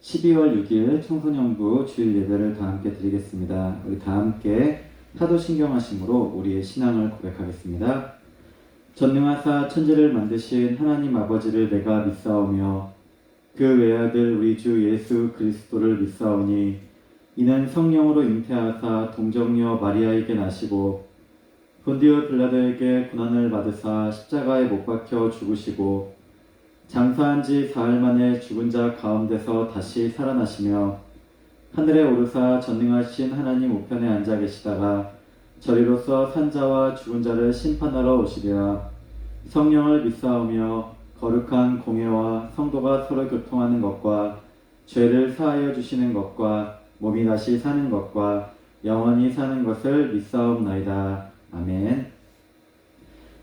12월 6일 청소년부 주일 예배를 다 함께 드리겠습니다. 우리 다 함께 사도신경하심으로 우리의 신앙을 고백하겠습니다. 전능하사 천지를 만드신 하나님 아버지를 내가 믿사오며 그 외아들 우리 주 예수 그리스도를 믿사오니 이는 성령으로 잉태하사 동정녀 마리아에게 나시고 본디오 빌라도에게 고난을 받으사 십자가에 못 박혀 죽으시고 장사한 지 사흘 만에 죽은 자 가운데서 다시 살아나시며 하늘에 오르사 전능하신 하나님 우편에 앉아 계시다가 저리로서 산 자와 죽은 자를 심판하러 오시리라. 성령을 믿사오며 거룩한 공예와 성도가 서로 교통하는 것과 죄를 사하여 주시는 것과 몸이 다시 사는 것과 영원히 사는 것을 믿사옵나이다. 아멘.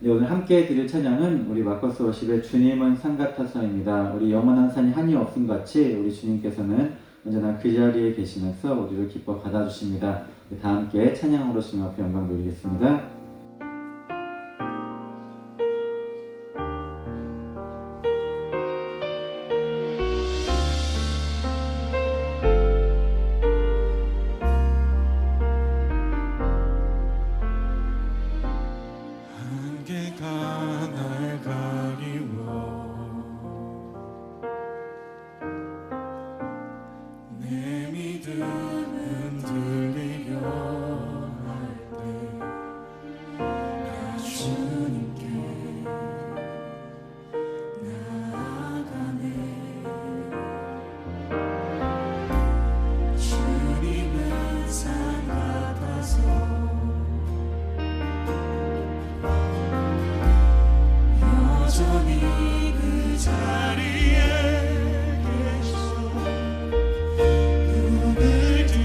네, 오늘 함께 드릴 찬양은 우리 마커스 워십의 주님은 산 같아서입니다. 우리 영원한 산이 한이 없음같이 우리 주님께서는 언제나 그 자리에 계시면서 우리를 기뻐 받아주십니다. 다 함께 찬양으로 주님 앞에 영광 돌리겠습니다. 그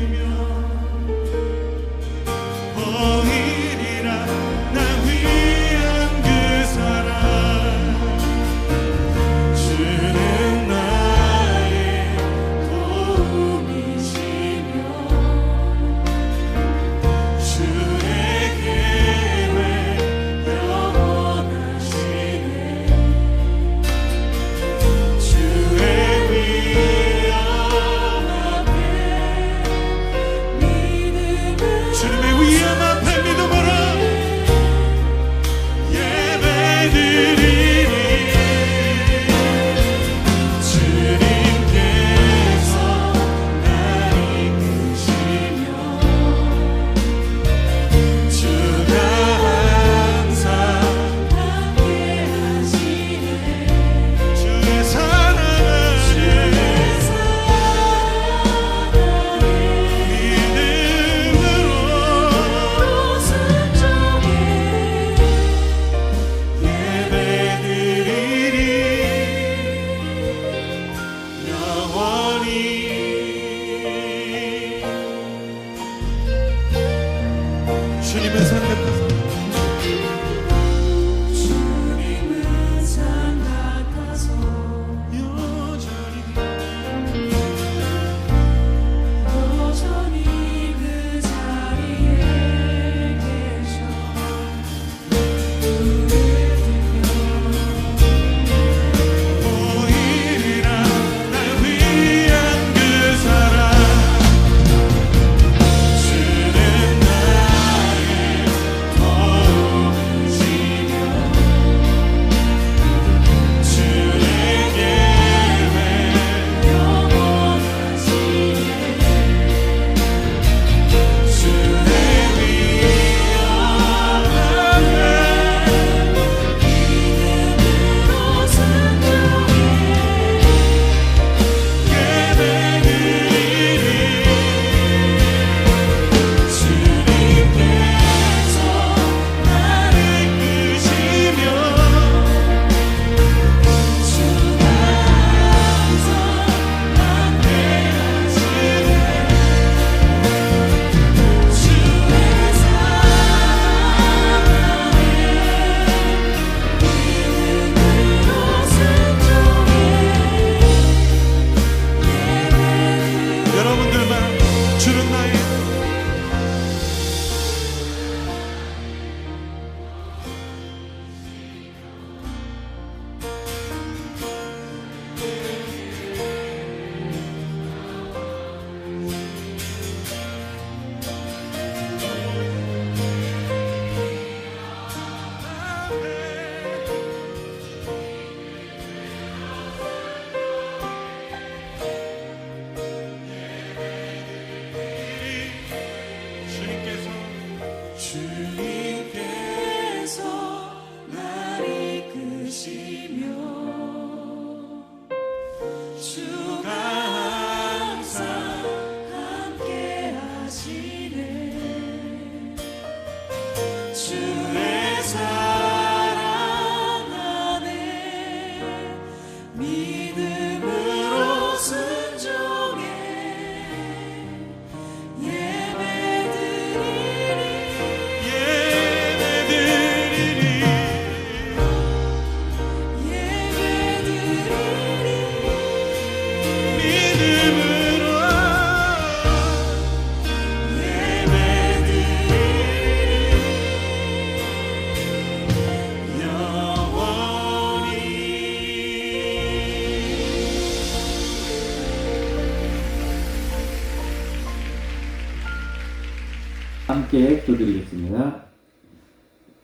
함께 기도드리겠습니다.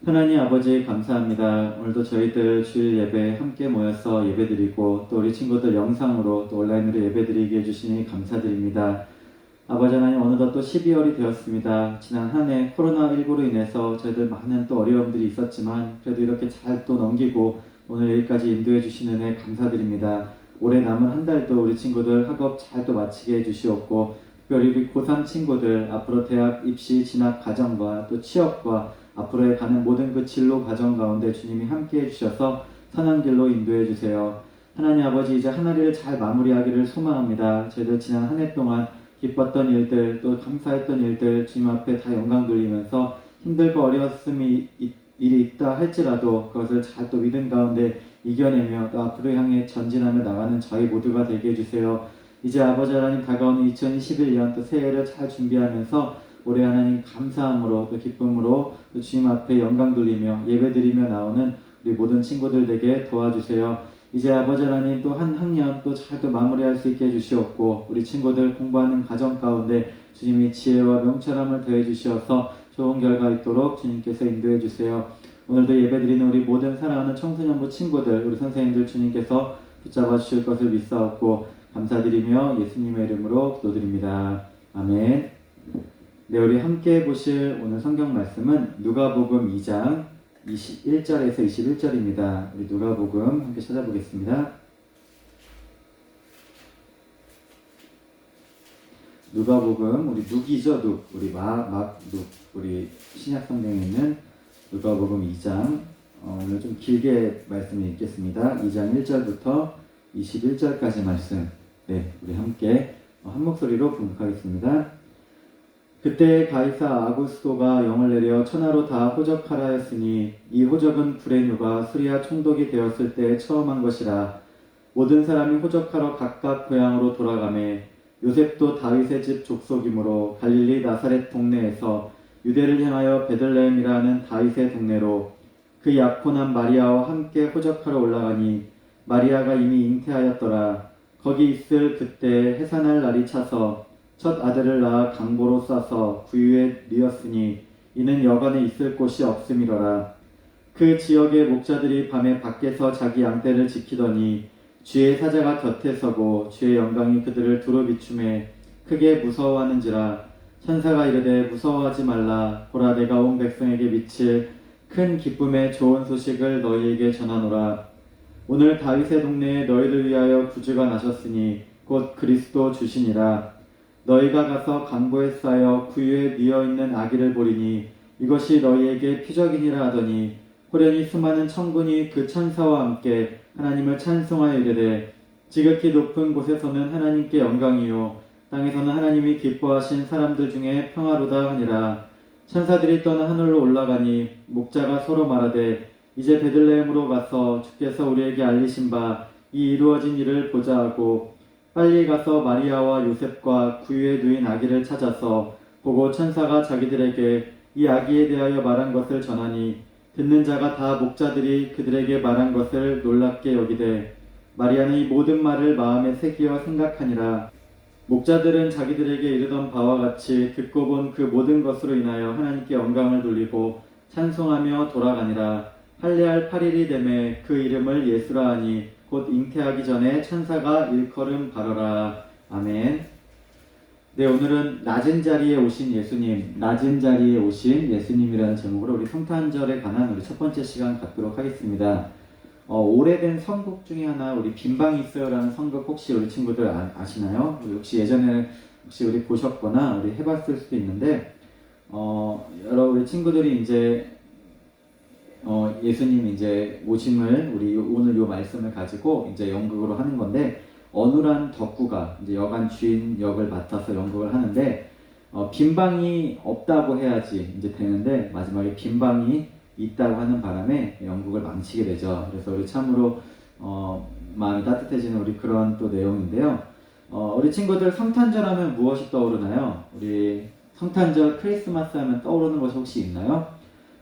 하나님 아버지 감사합니다. 오늘도 저희들 주일 예배 함께 모여서 예배드리고 또 우리 친구들 영상으로 또 온라인으로 예배드리게 해주시니 감사드립니다. 아버지 하나님 어느덧 또 12월이 되었습니다. 지난 한 해 코로나19로 인해서 저희들 많은 또 어려움들이 있었지만 그래도 이렇게 잘 또 넘기고 오늘 여기까지 인도해 주시는 애 감사드립니다. 올해 남은 한 달도 우리 친구들 학업 잘 또 마치게 해주시옵고 특별히 우리 고3 친구들 앞으로 대학 입시 진학 과정과 또 취업과 앞으로의 가는 모든 그 진로 과정 가운데 주님이 함께 해주셔서 선한 길로 인도해 주세요. 하나님 아버지 이제 한 해를 잘 마무리하기를 소망합니다. 저희들 지난 한 해 동안 기뻤던 일들 또 감사했던 일들 주님 앞에 다 영광 돌리면서 힘들고 어려웠음이 일이 있다 할지라도 그것을 잘 또 믿음 가운데 이겨내며 또 앞으로 향해 전진하며 나가는 저희 모두가 되게 해주세요. 이제 아버지 하나님 다가오는 2021년 또 새해를 잘 준비하면서 올해 하나님 감사함으로 또 기쁨으로 또 주님 앞에 영광 돌리며 예배드리며 나오는 우리 모든 친구들 되게 도와주세요. 이제 아버지 하나님 또 한 학년 또 잘 또 마무리할 수 있게 해주시옵고 우리 친구들 공부하는 과정 가운데 주님이 지혜와 명철함을 더해 주시어서 좋은 결과 있도록 주님께서 인도해 주세요. 오늘도 예배드리는 우리 모든 사랑하는 청소년부 친구들 우리 선생님들 주님께서 붙잡아 주실 것을 믿사옵고 감사드리며 예수님의 이름으로 기도드립니다. 아멘. 네, 우리 함께 보실 오늘 성경 말씀은 누가복음 2장 21절에서 21절입니다. 우리 누가복음 함께 찾아보겠습니다. 누가복음 우리 눅이죠, 눅. 우리 눅. 우리 신약 성경에 있는 누가복음 2장 오늘 좀 길게 말씀을 읽겠습니다. 2장 1절부터 21절까지 말씀. 네, 우리 함께 한 목소리로 분석하겠습니다. 그때 가이사 아구스토가 영을 내려 천하로 다 호적하라 하였으니 이 호적은 구레뉴가 수리아 총독이 되었을 때 처음 한 것이라. 모든 사람이 호적하러 각각 고향으로 돌아가매 요셉도 다윗의 집 족속이므로 갈릴리 나사렛 동네에서 유대를 향하여 베들레헴이라 하는 다윗의 동네로 그 약혼한 마리아와 함께 호적하러 올라가니 마리아가 이미 잉태하였더라. 거기 있을 그때 해산할 날이 차서 첫 아들을 낳아 강보로 싸서 구유에 뉘었으니 이는 여관에 있을 곳이 없음이로라. 그 지역의 목자들이 밤에 밖에서 자기 양떼를 지키더니 주의 사자가 곁에 서고 주의 영광이 그들을 두루 비추매 크게 무서워하는지라. 천사가 이르되 무서워하지 말라. 보라 내가 온 백성에게 미칠 큰 기쁨의 좋은 소식을 너희에게 전하노라. 오늘 다윗의 동네에 너희를 위하여 구주가 나셨으니 곧 그리스도 주시니라. 너희가 가서 강보에 쌓여 구유에 뉘어있는 아기를 보리니 이것이 너희에게 피적이니라 하더니 호련히 수많은 천군이 그 천사와 함께 하나님을 찬송하여 이르되 지극히 높은 곳에서는 하나님께 영광이요 땅에서는 하나님이 기뻐하신 사람들 중에 평화로다 하니라. 천사들이 떠나 하늘로 올라가니 목자가 서로 말하되 이제 베들레헴으로 가서 주께서 우리에게 알리신 바 이 이루어진 일을 보자 하고 빨리 가서 마리아와 요셉과 구유에 누인 아기를 찾아서 보고 천사가 자기들에게 이 아기에 대하여 말한 것을 전하니 듣는 자가 다 목자들이 그들에게 말한 것을 놀랍게 여기되 마리아는 이 모든 말을 마음에 새기어 생각하니라. 목자들은 자기들에게 이르던 바와 같이 듣고 본 그 모든 것으로 인하여 하나님께 영광을 돌리고 찬송하며 돌아가니라. 할례할 8일이 되매 그 이름을 예수라 하니 곧 잉태하기 전에 천사가 일컬음 바로라. 아멘. 네, 오늘은 낮은 자리에 오신 예수님, 낮은 자리에 오신 예수님이라는 제목으로 우리 성탄절에 관한 우리 첫 번째 시간 갖도록 하겠습니다. 오래된 선곡 중에 하나 우리 빈방이 있어요라는 선곡 혹시 우리 친구들 아시나요? 혹시 예전에 혹시 우리 보셨거나 우리 해봤을 수도 있는데 여러 우리 친구들이 이제 예수님 이제 오심을 우리 오늘 요 말씀을 가지고 이제 연극으로 하는 건데 어눌한 덕구가 이제 여관 주인 역을 맡아서 연극을 하는데 빈방이 없다고 해야지 이제 되는데 마지막에 빈방이 있다고 하는 바람에 연극을 망치게 되죠. 그래서 우리 참으로 마음이 따뜻해지는 우리 그런 또 내용인데요. 우리 친구들 성탄절 하면 무엇이 떠오르나요? 우리 성탄절 크리스마스 하면 떠오르는 것이 혹시 있나요?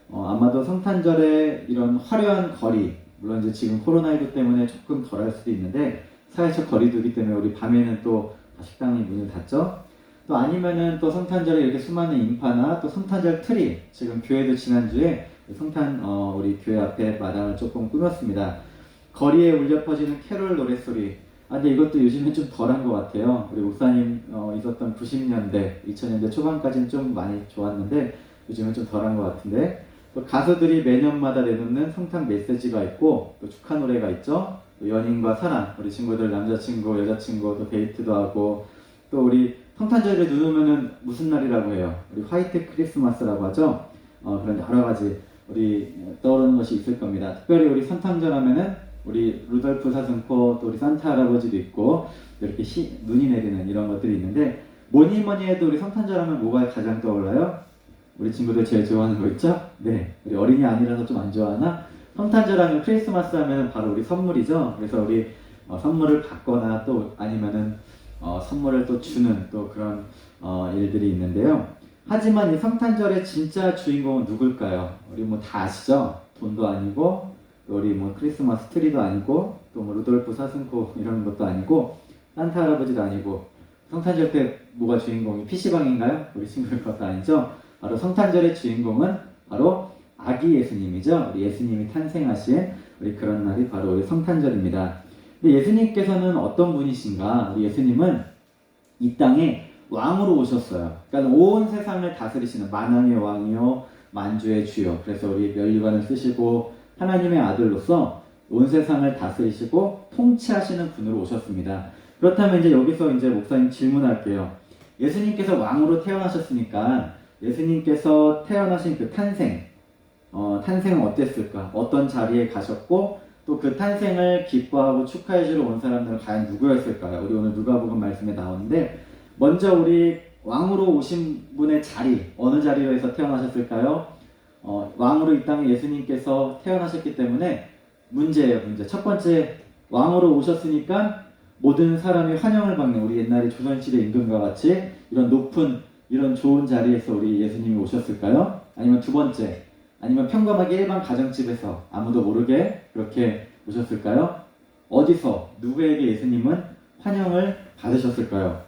아마도 성탄절에 이런 화려한 거리, 물론 이제 지금 코로나19 때문에 조금 덜할 수도 있는데 사회적 거리두기 때문에 우리 밤에는 또 식당이 문을 닫죠. 또 아니면은 또 성탄절에 이렇게 수많은 인파나 또 성탄절 트리, 지금 교회도 지난주에 우리 교회 앞에 마당을 조금 꾸몄습니다. 거리에 울려 퍼지는 캐롤 노랫소리. 근데 이것도 요즘엔 좀 덜한 것 같아요. 우리 목사님 있었던 90년대, 2000년대 초반까지는 좀 많이 좋았는데 요즘은 좀 덜한 것 같은데, 또 가수들이 매년마다 내놓는 성탄 메시지가 있고 또 축하 노래가 있죠. 또 연인과 사랑, 우리 친구들 남자친구, 여자친구 또 데이트도 하고, 또 우리 성탄절에 눈 오면은 무슨 날이라고 해요? 우리 화이트 크리스마스라고 하죠. 그런 여러 가지 우리 떠오르는 것이 있을 겁니다. 특별히 우리 성탄절 하면은 우리 루돌프 사슴코, 또 우리 산타 할아버지도 있고 이렇게 눈이 내리는 이런 것들이 있는데, 뭐니 해도 우리 성탄절 하면 뭐가 가장 떠올라요? 우리 친구들 제일 좋아하는 거 있죠? 네, 우리 어린이 아니라서 좀 안 좋아하나? 성탄절 하면, 크리스마스 하면 바로 우리 선물이죠. 그래서 우리 선물을 받거나 또 아니면은 선물을 또 주는 또 그런 일들이 있는데요. 하지만 이 성탄절의 진짜 주인공은 누굴까요? 우리 뭐 다 아시죠? 돈도 아니고, 우리 뭐 크리스마스 트리도 아니고, 또 뭐 루돌프 사슴코 이런 것도 아니고, 산타 할아버지도 아니고, 성탄절 때 뭐가 주인공이 PC방인가요? 우리 친구들 것도 아니죠? 바로 성탄절의 주인공은 바로 아기 예수님이죠. 우리 예수님이 탄생하신 우리 그런 날이 바로 우리 성탄절입니다. 근데 예수님께서는 어떤 분이신가? 우리 예수님은 이 땅에 왕으로 오셨어요. 그러니까 온 세상을 다스리시는 만왕의 왕이요 만주의 주요. 그래서 우리 면류관을 쓰시고 하나님의 아들로서 온 세상을 다스리시고 통치하시는 분으로 오셨습니다. 그렇다면 이제 여기서 이제 목사님 질문할게요. 예수님께서 왕으로 태어나셨으니까 예수님께서 태어나신 그 탄생은 어땠을까? 어떤 자리에 가셨고 또 그 탄생을 기뻐하고 축하해주러 온 사람들은 과연 누구였을까요? 우리 오늘 누가복음 말씀에 나오는데, 먼저 우리 왕으로 오신 분의 자리, 어느 자리에서 태어나셨을까요? 왕으로 이 땅에 예수님께서 태어나셨기 때문에 문제예요, 문제. 첫 번째, 왕으로 오셨으니까 모든 사람이 환영을 받는, 우리 옛날에 조선시대 임금과 같이 이런 높은, 이런 좋은 자리에서 우리 예수님이 오셨을까요? 아니면 두 번째, 아니면 평범하게 일반 가정집에서 아무도 모르게 그렇게 오셨을까요? 어디서, 누구에게 예수님은 환영을 받으셨을까요?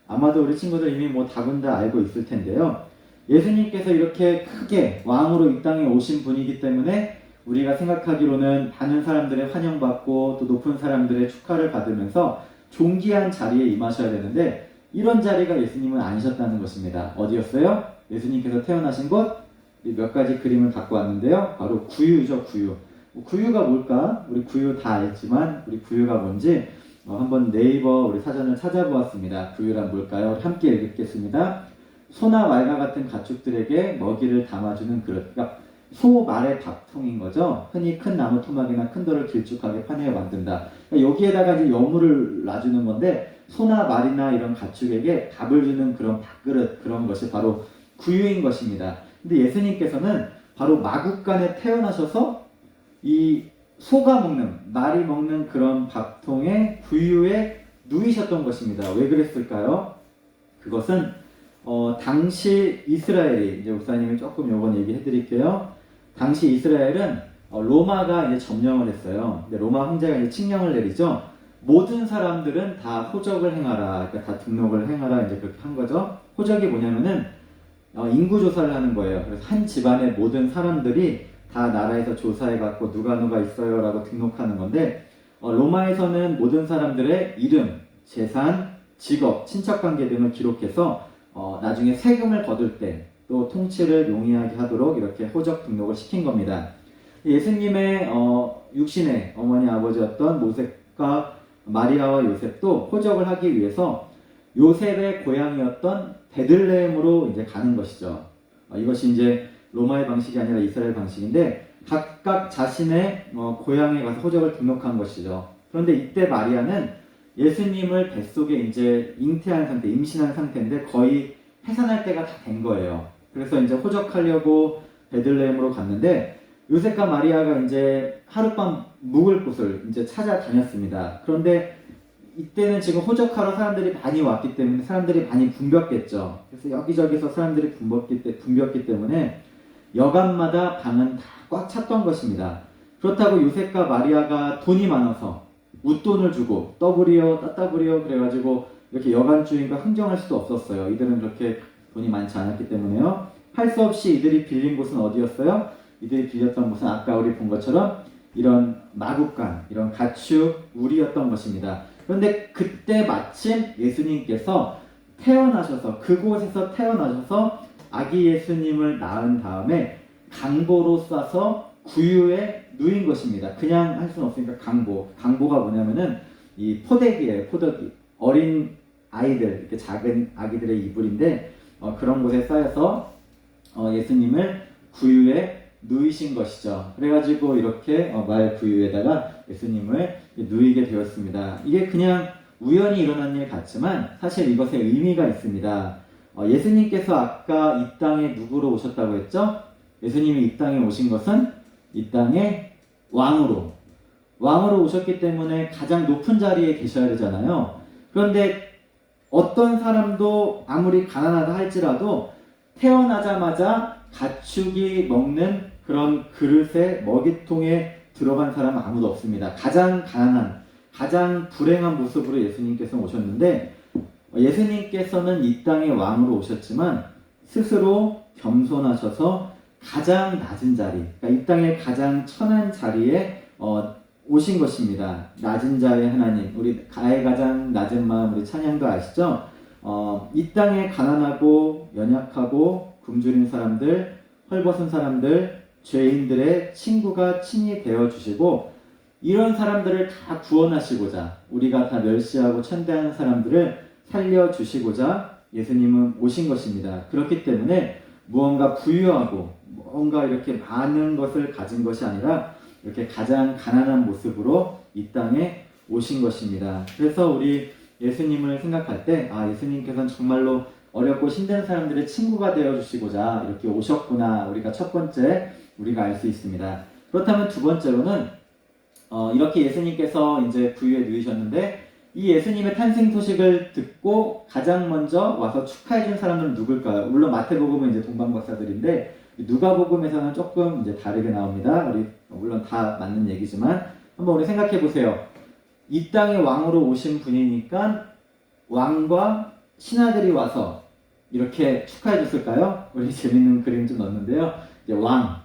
아마도 우리 친구들 이미 뭐 답은 다 알고 있을 텐데요. 예수님께서 이렇게 크게 왕으로 이 땅에 오신 분이기 때문에 우리가 생각하기로는 많은 사람들의 환영받고 또 높은 사람들의 축하를 받으면서 존귀한 자리에 임하셔야 되는데, 이런 자리가 예수님은 아니셨다는 것입니다. 어디였어요? 예수님께서 태어나신 곳, 몇 가지 그림을 갖고 왔는데요. 바로 구유죠, 구유. 구유가 뭘까? 우리 구유 다 알지만 우리 구유가 뭔지 한번 네이버 우리 사전을 찾아보았습니다. 구유란 뭘까요? 함께 읽겠습니다. 소나 말과 같은 가축들에게 먹이를 담아주는 그릇. 그러니까 소, 말의 밥통인 거죠. 흔히 큰 나무 토막이나 큰 돌을 길쭉하게 파내어 만든다. 그러니까 여기에다가 이제 여물을 놔주는 건데, 소나 말이나 이런 가축에게 밥을 주는 그런 밥그릇, 그런 것이 바로 구유인 것입니다. 근데 예수님께서는 바로 마국간에 태어나셔서 이 소가 먹는, 말이 먹는 그런 밥통에, 구유에 누이셨던 것입니다. 왜 그랬을까요? 그것은 당시 이스라엘이, 이제 목사님이 조금 요번 얘기해 드릴게요. 당시 이스라엘은 로마가 이제 점령을 했어요. 근데 로마 황제가 이제 칙령을 내리죠. 모든 사람들은 다 호적을 행하라, 그러니까 다 등록을 행하라, 이제 그렇게 한 거죠. 호적이 뭐냐면은 인구 조사를 하는 거예요. 그래서 한 집안의 모든 사람들이 다 나라에서 조사해갖고 누가 있어요 라고 등록하는 건데, 로마에서는 모든 사람들의 이름, 재산, 직업, 친척관계 등을 기록해서 나중에 세금을 거둘 때 또 통치를 용이하게 하도록 이렇게 호적 등록을 시킨 겁니다. 예수님의 육신의 어머니 아버지였던 모세과 마리아와 요셉도 호적을 하기 위해서 요셉의 고향이었던 베들레헴으로 이제 가는 것이죠. 이것이 이제 로마의 방식이 아니라 이스라엘 방식인데, 각각 자신의 고향에 가서 호적을 등록한 것이죠. 그런데 이때 마리아는 예수님을 뱃속에 이제 잉태한 상태, 임신한 상태인데 거의 해산할 때가 다 된 거예요. 그래서 이제 호적하려고 베들레헴으로 갔는데, 요셉과 마리아가 이제 하룻밤 묵을 곳을 이제 찾아다녔습니다. 그런데 이때는 지금 호적하러 사람들이 많이 왔기 때문에 사람들이 많이 붐볐겠죠. 그래서 여기저기서 사람들이 붐볐기 때문에 여간마다 방은 다 꽉 찼던 것입니다. 그렇다고 요셉과 마리아가 돈이 많아서 웃돈을 주고 떠부리요 따따부리요 그래가지고 이렇게 여관주인과 흥정할 수도 없었어요. 이들은 그렇게 돈이 많지 않았기 때문에요. 할 수 없이 이들이 빌린 곳은 어디였어요? 이들이 빌렸던 곳은 아까 우리 본 것처럼 이런 마구간, 이런 가축 우리였던 것입니다. 그런데 그때 마침 예수님께서 태어나셔서 그곳에서 태어나셔서 아기 예수님을 낳은 다음에 강보로 싸서 구유에 누인 것입니다. 그냥 할 수는 없으니까 강보가 뭐냐면은 이 포대기예요. 포대기. 어린 아이들, 이렇게 작은 아기들의 이불인데 그런 곳에 쌓여서 예수님을 구유에 누이신 것이죠. 그래가지고 이렇게 말 구유에다가 예수님을 누이게 되었습니다. 이게 그냥 우연히 일어난 일 같지만 사실 이것에 의미가 있습니다. 예수님께서 아까 이 땅에 누구로 오셨다고 했죠? 예수님이 이 땅에 오신 것은 이 땅의 왕으로 오셨기 때문에 가장 높은 자리에 계셔야 되잖아요. 그런데 어떤 사람도 아무리 가난하다 할지라도 태어나자마자 가축이 먹는 그런 그릇에 먹이통에 들어간 사람은 아무도 없습니다. 가장 가난한, 가장 불행한 모습으로 예수님께서 오셨는데 예수님께서는 이 땅의 왕으로 오셨지만 스스로 겸손하셔서 가장 낮은 자리, 그러니까 이 땅의 가장 천한 자리에 오신 것입니다. 낮은 자의 하나님, 우리 가의 가장 낮은 마음, 우리 찬양도 아시죠? 이 땅에 가난하고 연약하고 굶주린 사람들, 헐벗은 사람들, 죄인들의 친구가 친히 되어주시고 이런 사람들을 다 구원하시고자 우리가 다 멸시하고 천대하는 사람들을 살려주시고자 예수님은 오신 것입니다. 그렇기 때문에 무언가 부유하고 뭔가 이렇게 많은 것을 가진 것이 아니라 이렇게 가장 가난한 모습으로 이 땅에 오신 것입니다. 그래서 우리 예수님을 생각할 때 예수님께서는 정말로 어렵고 힘든 사람들의 친구가 되어주시고자 이렇게 오셨구나. 우리가 첫 번째 우리가 알 수 있습니다. 그렇다면 두 번째로는 이렇게 예수님께서 이제 구유에 누이셨는데 이 예수님의 탄생 소식을 듣고 가장 먼저 와서 축하해준 사람들은 누굴까요? 물론 마태복음은 이제 동방박사들인데 누가복음에서는 조금 이제 다르게 나옵니다. 우리 물론 다 맞는 얘기지만 한번 우리 생각해 보세요. 이 땅의 왕으로 오신 분이니까 왕과 신하들이 와서 이렇게 축하해 줬을까요? 우리 재밌는 그림 좀 넣었는데요. 이제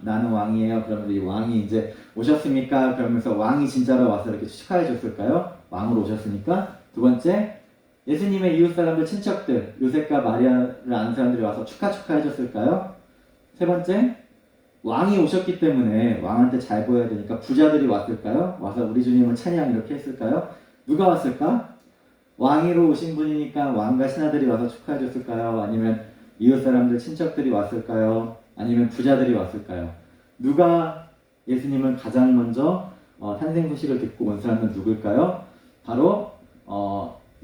나는 왕이에요. 그러면 이 왕이 이제 오셨습니까? 그러면서 왕이 진짜로 와서 이렇게 축하해 줬을까요? 왕으로 오셨으니까. 두 번째, 예수님의 이웃 사람들, 친척들, 요셉과 마리아를 아는 사람들이 와서 축하해 줬을까요? 세 번째, 왕이 오셨기 때문에 왕한테 잘 보여야 되니까 부자들이 왔을까요? 와서 우리 주님을 찬양 이렇게 했을까요? 누가 왔을까? 왕이로 오신 분이니까 왕과 신하들이 와서 축하해 줬을까요? 아니면 이웃 사람들, 친척들이 왔을까요? 아니면 부자들이 왔을까요? 누가 예수님을 가장 먼저 탄생 소식을 듣고 온 사람은 누굴까요? 바로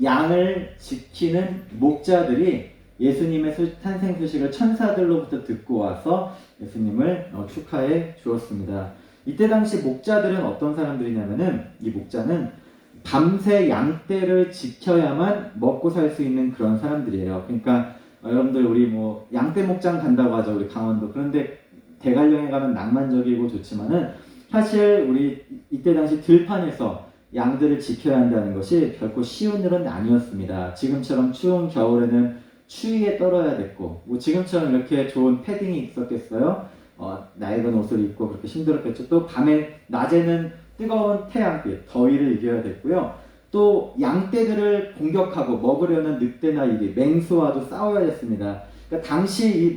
양을 지키는 목자들이 예수님의 탄생 소식을 천사들로부터 듣고 와서 예수님을 축하해 주었습니다. 이때 당시 목자들은 어떤 사람들이냐면은 이 목자는 밤새 양떼를 지켜야만 먹고 살 수 있는 그런 사람들이에요. 그러니까 여러분들 우리 양떼 목장 간다고 하죠. 우리 강원도. 그런데 대관령에 가면 낭만적이고 좋지만은 사실 우리 이때 당시 들판에서 양들을 지켜야 한다는 것이 결코 쉬운 일은 아니었습니다. 지금처럼 추운 겨울에는 추위에 떨어야 됐고 지금처럼 이렇게 좋은 패딩이 있었겠어요? 낡은 옷을 입고 그렇게 힘들었겠죠. 또 낮에는 뜨거운 태양빛, 더위를 이겨야 됐고요. 또 양떼들을 공격하고 먹으려는 늑대나 이리, 맹수와도 싸워야 됐습니다. 그러니까 당시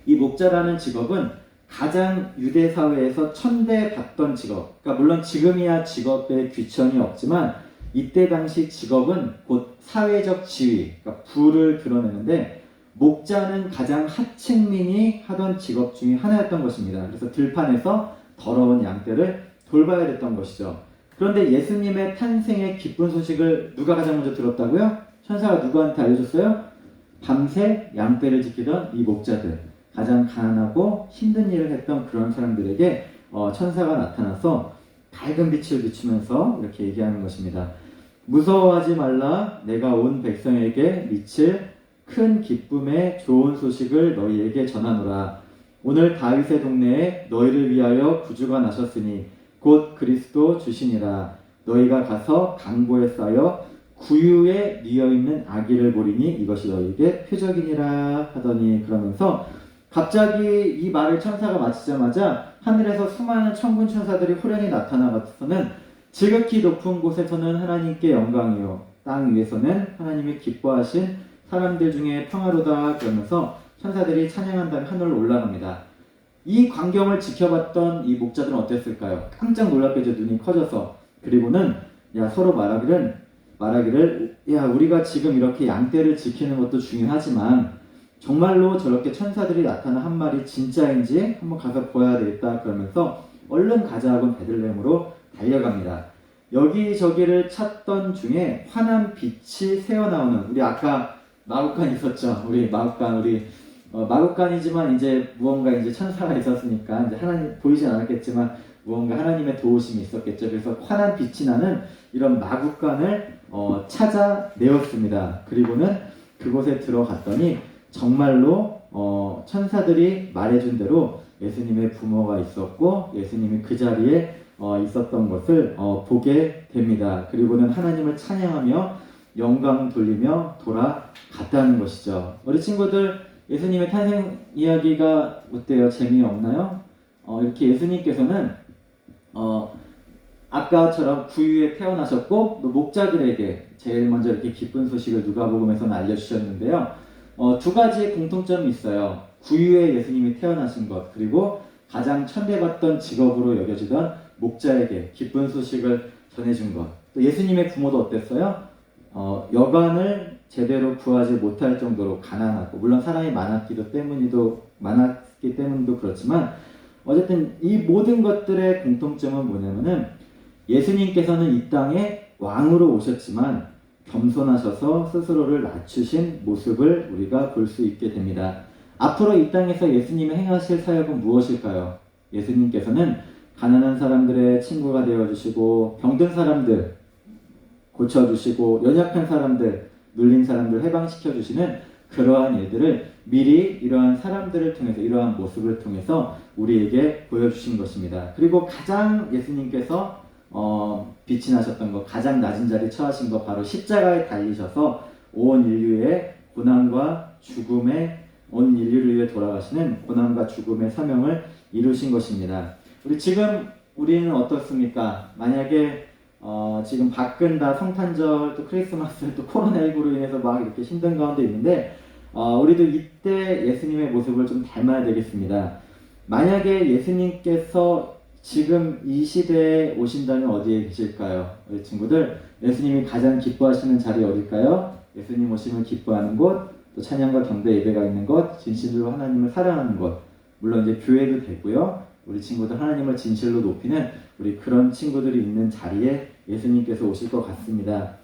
이 목자라는 직업은 가장 유대 사회에서 천대받던 직업. 그러니까 물론 지금이야 직업에 귀천이 없지만 이때 당시 직업은 곧 사회적 지위, 그러니까 부를 드러내는데 목자는 가장 하층민이 하던 직업 중에 하나였던 것입니다. 그래서 들판에서 더러운 양떼를 돌봐야 됐던 것이죠. 그런데 예수님의 탄생의 기쁜 소식을 누가 가장 먼저 들었다고요? 천사가 누구한테 알려줬어요? 밤새 양떼를 지키던 이 목자들, 가장 가난하고 힘든 일을 했던 그런 사람들에게 천사가 나타나서 밝은 빛을 비추면서 이렇게 얘기하는 것입니다. 무서워하지 말라. 내가 온 백성에게 미칠 큰 기쁨의 좋은 소식을 너희에게 전하노라. 오늘 다윗의 동네에 너희를 위하여 구주가 나셨으니 곧 그리스도 주시니라. 너희가 가서 강보에 쌓여 구유에 뉘어있는 아기를 보리니 이것이 너희에게 표적이니라 하더니, 그러면서 갑자기 이 말을 천사가 마치자마자 하늘에서 수많은 천군 천사들이 호련히 나타나서는 지극히 높은 곳에서는 하나님께 영광이요 땅 위에서는 하나님이 기뻐하신 사람들 중에 평화로다, 그러면서 천사들이 찬양한 다음에 하늘로 올라갑니다. 이 광경을 지켜봤던 이 목자들은 어땠을까요? 깜짝 놀랍게 눈이 커져서, 그리고는 서로 말하기를 야, 우리가 지금 이렇게 양떼를 지키는 것도 중요하지만 정말로 저렇게 천사들이 나타나 한 말이 진짜인지 한번 가서 보아야 되겠다, 그러면서 얼른 가자 하고 베들레헴으로 달려갑니다. 여기저기를 찾던 중에 환한 빛이 새어나오는, 우리 아까 마국간 있었죠. 우리 마국간이지만 이제 무언가 이제 천사가 있었으니까 이제 하나님 보이진 않았겠지만 무언가 하나님의 도우심이 있었겠죠. 그래서 환한 빛이 나는 이런 마국간을 찾아내었습니다. 그리고는 그곳에 들어갔더니 정말로 천사들이 말해준 대로 예수님의 부모가 있었고 예수님이 그 자리에 있었던 것을 보게 됩니다. 그리고는 하나님을 찬양하며 영광 돌리며 돌아갔다는 것이죠. 우리 친구들, 예수님의 탄생 이야기가 어때요? 재미없나요? 이렇게 예수님께서는 아까처럼 구유에 태어나셨고 또 목자들에게 제일 먼저 이렇게 기쁜 소식을 누가복음에서는 알려주셨는데요. 두 가지 공통점이 있어요. 구유에 예수님이 태어나신 것, 그리고 가장 천대받던 직업으로 여겨지던 목자에게 기쁜 소식을 전해준 것. 또 예수님의 부모도 어땠어요? 여관을 제대로 구하지 못할 정도로 가난하고, 물론 사람이 많았기 때문도 그렇지만 어쨌든 이 모든 것들의 공통점은 뭐냐면은 예수님께서는 이 땅에 왕으로 오셨지만 겸손하셔서 스스로를 낮추신 모습을 우리가 볼 수 있게 됩니다. 앞으로 이 땅에서 예수님이 행하실 사역은 무엇일까요? 예수님께서는 가난한 사람들의 친구가 되어주시고 병든 사람들 고쳐주시고 연약한 사람들, 눌린 사람들 해방시켜주시는 그러한 일들을 미리 이러한 사람들을 통해서, 이러한 모습을 통해서 우리에게 보여주신 것입니다. 그리고 가장 예수님께서 빛이 나셨던 것, 가장 낮은 자리에 처하신 것, 바로 십자가에 달리셔서 온 인류의 고난과 죽음에, 온 인류를 위해 돌아가시는 고난과 죽음의 사명을 이루신 것입니다. 우리는 어떻습니까? 만약에 지금 밖은 다 성탄절, 또 크리스마스, 또 코로나19로 인해서 막 이렇게 힘든 가운데 있는데 우리도 이때 예수님의 모습을 좀 닮아야 되겠습니다. 만약에 예수님께서 지금 이 시대에 오신다면 어디에 계실까요? 우리 친구들, 예수님이 가장 기뻐하시는 자리 어딜까요? 예수님 오심을 기뻐하는 곳, 또 찬양과 경배 예배가 있는 곳, 진실로 하나님을 사랑하는 곳, 물론 이제 교회도 되고요. 우리 친구들 하나님을 진실로 높이는 우리 그런 친구들이 있는 자리에 예수님께서 오실 것 같습니다.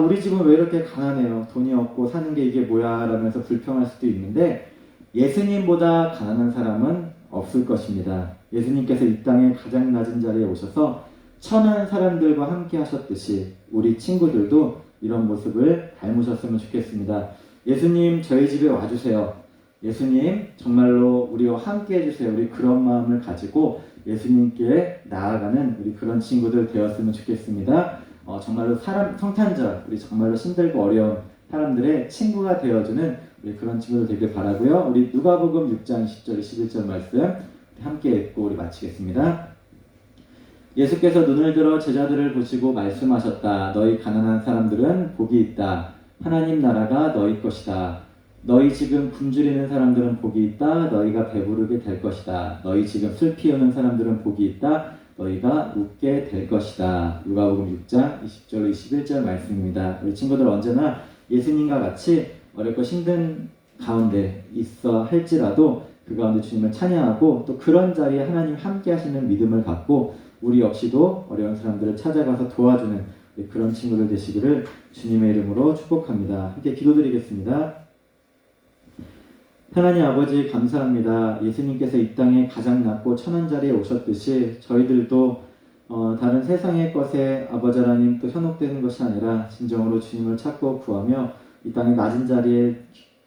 우리 집은 왜 이렇게 가난해요? 돈이 없고 사는 게 이게 뭐야? 라면서 불평할 수도 있는데 예수님보다 가난한 사람은 없을 것입니다. 예수님께서 이 땅에 가장 낮은 자리에 오셔서 천한 사람들과 함께 하셨듯이 우리 친구들도 이런 모습을 닮으셨으면 좋겠습니다. 예수님, 저희 집에 와주세요. 예수님, 정말로 우리와 함께 해주세요. 우리 그런 마음을 가지고 예수님께 나아가는 우리 그런 친구들 되었으면 좋겠습니다. 정말로 성탄절, 우리 정말로 힘들고 어려운 사람들의 친구가 되어주는 우리 그런 친구들 되길 바라고요. 우리 누가복음 6장 10절, 11절 말씀 함께 읽고 우리 마치겠습니다. 예수께서 눈을 들어 제자들을 보시고 말씀하셨다. 너희 가난한 사람들은 복이 있다. 하나님 나라가 너희 것이다. 너희 지금 굶주리는 사람들은 복이 있다. 너희가 배부르게 될 것이다. 너희 지금 슬피 우는 사람들은 복이 있다. 너희가 웃게 될 것이다. 누가복음 6장 20절 21절 말씀입니다. 우리 친구들 언제나 예수님과 같이 어렵고 힘든 가운데 있어 할지라도 그 가운데 주님을 찬양하고 또 그런 자리에 하나님 함께 하시는 믿음을 갖고 우리 역시도 어려운 사람들을 찾아가서 도와주는 그런 친구들 되시기를 주님의 이름으로 축복합니다. 함께 기도드리겠습니다. 하나님 아버지 감사합니다. 예수님께서 이 땅에 가장 낮고 천한 자리에 오셨듯이 저희들도 다른 세상의 것에 아버지 하나님 또 현혹되는 것이 아니라 진정으로 주님을 찾고 구하며 이 땅의 낮은 자리에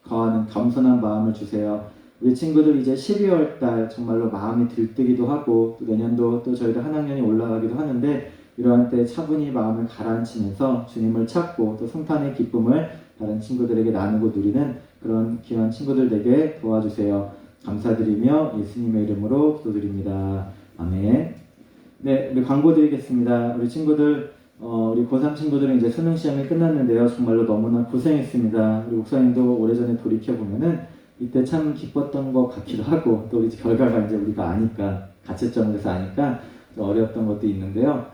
거하는 겸손한 마음을 주세요. 우리 친구들 이제 12월 달 정말로 마음이 들뜨기도 하고 또 내년도 또 저희들 한 학년이 올라가기도 하는데 이러한 때 차분히 마음을 가라앉히면서 주님을 찾고 또 성탄의 기쁨을 다른 친구들에게 나누고 누리는 그런 귀한 친구들 되게 도와주세요. 감사드리며 예수님의 이름으로 기도드립니다. 아멘. 네, 우리 광고 드리겠습니다. 우리 친구들, 우리 고3 친구들은 이제 수능 시험이 끝났는데요. 정말로 너무나 고생했습니다. 우리 목사님도 오래전에 돌이켜보면은 이때 참 기뻤던 것 같기도 하고, 또 이제 결과가 이제 우리가 아니까, 가채점에서 아니까 좀 어려웠던 것도 있는데요.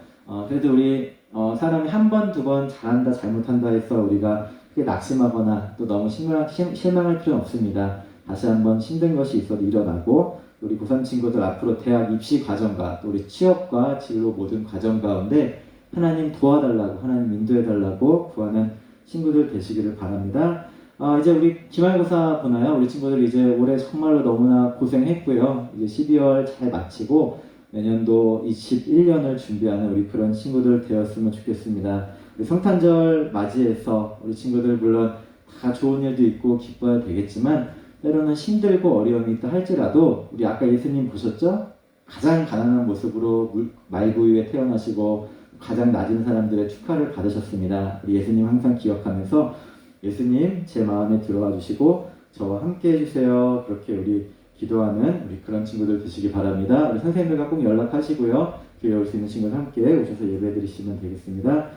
그래도 우리, 사람이 한 번, 두 번 잘한다, 잘못한다 해서 우리가 크게 낙심하거나 또 너무 실망할 필요는 없습니다. 다시 한번 힘든 것이 있어도 일어나고, 우리 고3 친구들 앞으로 대학 입시 과정과 또 우리 취업과 진로 모든 과정 가운데 하나님 도와달라고, 하나님 인도해달라고 구하는 친구들 되시기를 바랍니다. 이제 우리 기말고사 보나요? 우리 친구들 이제 올해 정말로 너무나 고생했고요. 이제 12월 잘 마치고 내년도 21년을 준비하는 우리 그런 친구들 되었으면 좋겠습니다. 우리 성탄절 맞이해서 우리 친구들 물론 다 좋은 일도 있고 기뻐야 되겠지만 때로는 힘들고 어려움이 있다 할지라도 우리 아까 예수님 보셨죠? 가장 가난한 모습으로 말구 위에 태어나시고 가장 낮은 사람들의 축하를 받으셨습니다. 우리 예수님 항상 기억하면서 예수님 제 마음에 들어와 주시고 저와 함께 해주세요. 그렇게 우리 기도하는 우리 그런 친구들 되시기 바랍니다. 우리 선생님들과 꼭 연락하시고요. 교회 올 수 있는 친구들 함께 오셔서 예배 드리시면 되겠습니다.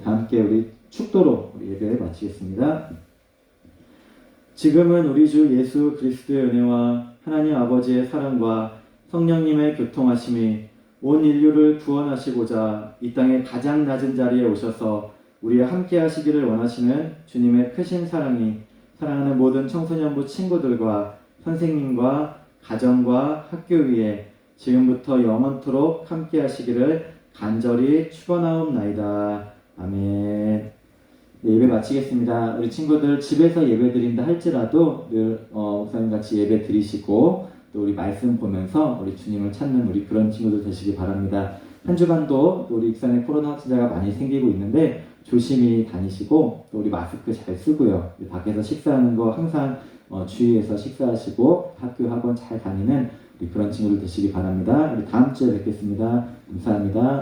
다 함께 우리 축도로 우리 예배 마치겠습니다. 지금은 우리 주 예수 그리스도의 은혜와 하나님 아버지의 사랑과 성령님의 교통하심이 온 인류를 구원하시고자 이 땅의 가장 낮은 자리에 오셔서 우리와 함께 하시기를 원하시는 주님의 크신 사랑이 사랑하는 모든 청소년부 친구들과 선생님과 가정과 학교 위에 지금부터 영원토록 함께 하시기를 간절히 축원하옵나이다. 아멘. 네, 예배 마치겠습니다. 우리 친구들 집에서 예배 드린다 할지라도 늘 목사님 같이 예배 드리시고 또 우리 말씀 보면서 우리 주님을 찾는 우리 그런 친구들 되시기 바랍니다. 한 주간도 우리 익산에 코로나 확진자가 많이 생기고 있는데 조심히 다니시고 또 우리 마스크 잘 쓰고요. 밖에서 식사하는 거 항상 주의해서 식사하시고 학교 학원 잘 다니는 우리 그런 친구들 되시기 바랍니다. 우리 다음 주에 뵙겠습니다. 감사합니다.